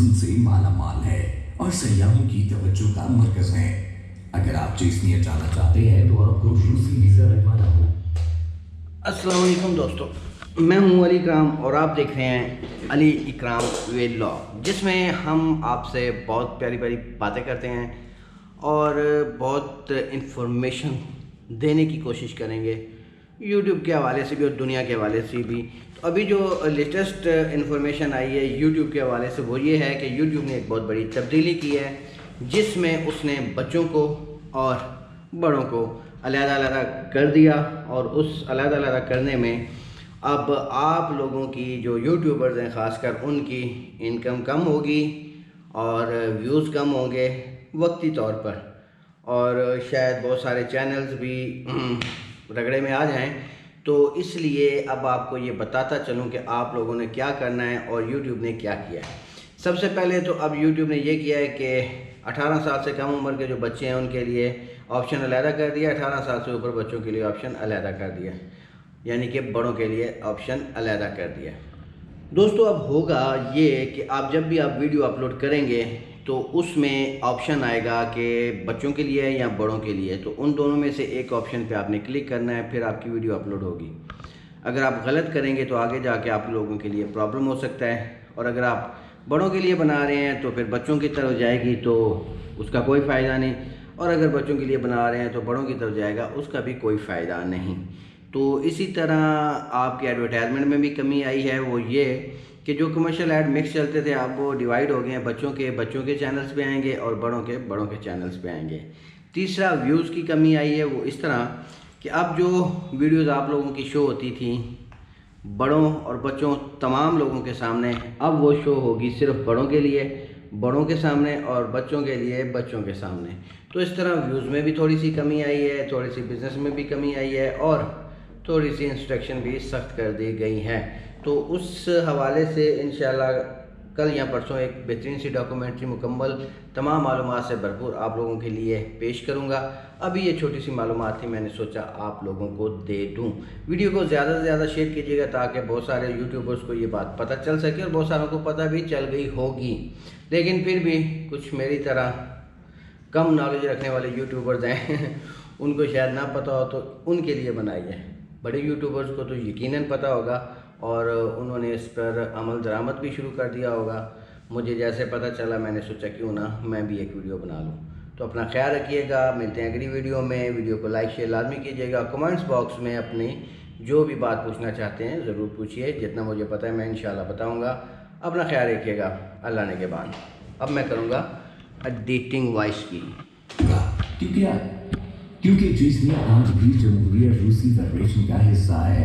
हुस्न से माला माल है और सयाहों की तवज्जो का मरकज है। अगर आप चेस्निया जाना चाहते हैं तो आपको रूसी वीज़ा लगवाना हो। अस्सलाम वालेकुम दोस्तों, मैं हूं अली इकराम और आप देख रहे हैं अली इकराम व्लॉग, जिसमें हम आपसे बहुत प्यारी प्यारी बातें करते हैं और बहुत इंफॉर्मेशन देने की कोशिश करेंगे यूट्यूब के हवाले से भी और दुनिया के हवाले से भी। तो अभी जो लेटेस्ट इंफॉर्मेशन आई है यूट्यूब के हवाले से वो ये है कि यूट्यूब ने एक बहुत बड़ी तब्दीली की है, जिसमें उसने बच्चों को और बड़ों को अलग-अलग कर दिया। और उस अलग-अलग करने में अब आप लोगों की जो यूट्यूबर्स हैं ख़ासकर उनकी इनकम कम होगी और व्यूज़ कम होंगे वक्ती तौर पर, और शायद बहुत सारे चैनल्स भी रगड़े में आ जाएं। तो इसलिए अब आपको ये बताता चलूं कि आप लोगों ने क्या करना है और यूट्यूब ने क्या किया है। सबसे पहले तो अब यूट्यूब ने ये किया है कि 18 साल से कम उम्र के जो बच्चे हैं उनके लिए ऑप्शन अलहदा कर दिया, 18 साल से ऊपर बच्चों के लिए ऑप्शन अलहदा कर दिया, यानी कि बड़ों के लिए ऑप्शन अलहदा कर दिया। दोस्तों अब होगा ये कि आप जब भी आप वीडियो अपलोड करेंगे तो उसमें ऑप्शन आएगा कि बच्चों के लिए या बड़ों के लिए, तो उन दोनों में से एक ऑप्शन पे आपने क्लिक करना है, फिर आपकी वीडियो अपलोड होगी। अगर आप गलत करेंगे तो आगे जाके आप लोगों के लिए प्रॉब्लम हो सकता है, और अगर आप बड़ों के लिए बना रहे हैं तो फिर बच्चों की तरफ जाएगी तो उसका कोई फ़ायदा नहीं, और अगर बच्चों के लिए बना रहे हैं तो बड़ों की तरफ जाएगा, उसका भी कोई फ़ायदा नहीं। तो इसी तरह आपके एडवर्टाइजमेंट में भी कमी आई है, वो ये कि जो कमर्शियल ऐड मिक्स चलते थे अब वो डिवाइड हो गए हैं, बच्चों के चैनल्स पे आएंगे और बड़ों के चैनल्स पे आएंगे। तीसरा, व्यूज़ की कमी आई है, वो इस तरह कि अब जो वीडियोज़ आप लोगों की शो होती थी बड़ों और बच्चों तमाम लोगों के सामने, अब वो शो होगी सिर्फ बड़ों के लिए बड़ों के सामने और बच्चों के लिए बच्चों के सामने। तो इस तरह व्यूज़ में भी थोड़ी सी कमी आई है, थोड़ी सी बिज़नेस में भी कमी आई है और थोड़ी सी इंस्ट्रक्शन भी सख्त कर दी गई हैं। तो उस हवाले से इंशाल्लाह कल या परसों एक बेहतरीन सी डॉक्यूमेंट्री मुकम्मल तमाम मालूमात से भरपूर आप लोगों के लिए पेश करूंगा। अभी ये छोटी सी मालूमात थी, मैंने सोचा आप लोगों को दे दूं। वीडियो को ज़्यादा से ज़्यादा शेयर कीजिएगा ताकि बहुत सारे यूट्यूबर्स को ये बात पता चल सके, और बहुत सारों को पता भी चल गई होगी, लेकिन फिर भी कुछ मेरी तरह कम नॉलेज रखने वाले यूट्यूबर्स हैं उनको शायद ना पता हो, तो उनके लिए बनाई है। बड़े यूट्यूबर्स को तो यकीनन पता होगा और उन्होंने इस पर अमल दरामद भी शुरू कर दिया होगा। मुझे जैसे पता चला मैंने सोचा क्यों ना मैं भी एक वीडियो बना लूँ। तो अपना ख्याल रखिएगा, मिलते हैं अगली वीडियो में। वीडियो को लाइक शेयर लाजमी कीजिएगा। कमेंट्स बॉक्स में अपनी जो भी बात पूछना चाहते हैं ज़रूर पूछिए, जितना मुझे पता है मैं इंशाल्लाह बताऊँगा। अपना ख्याल रखिएगा। अल्लाह ने के बाद अब मैं करूँगा एडिटिंग वॉइस की। क्योंकि चेस्निया आज भी जमहूरियत रूसी फेडरेशन का हिस्सा है।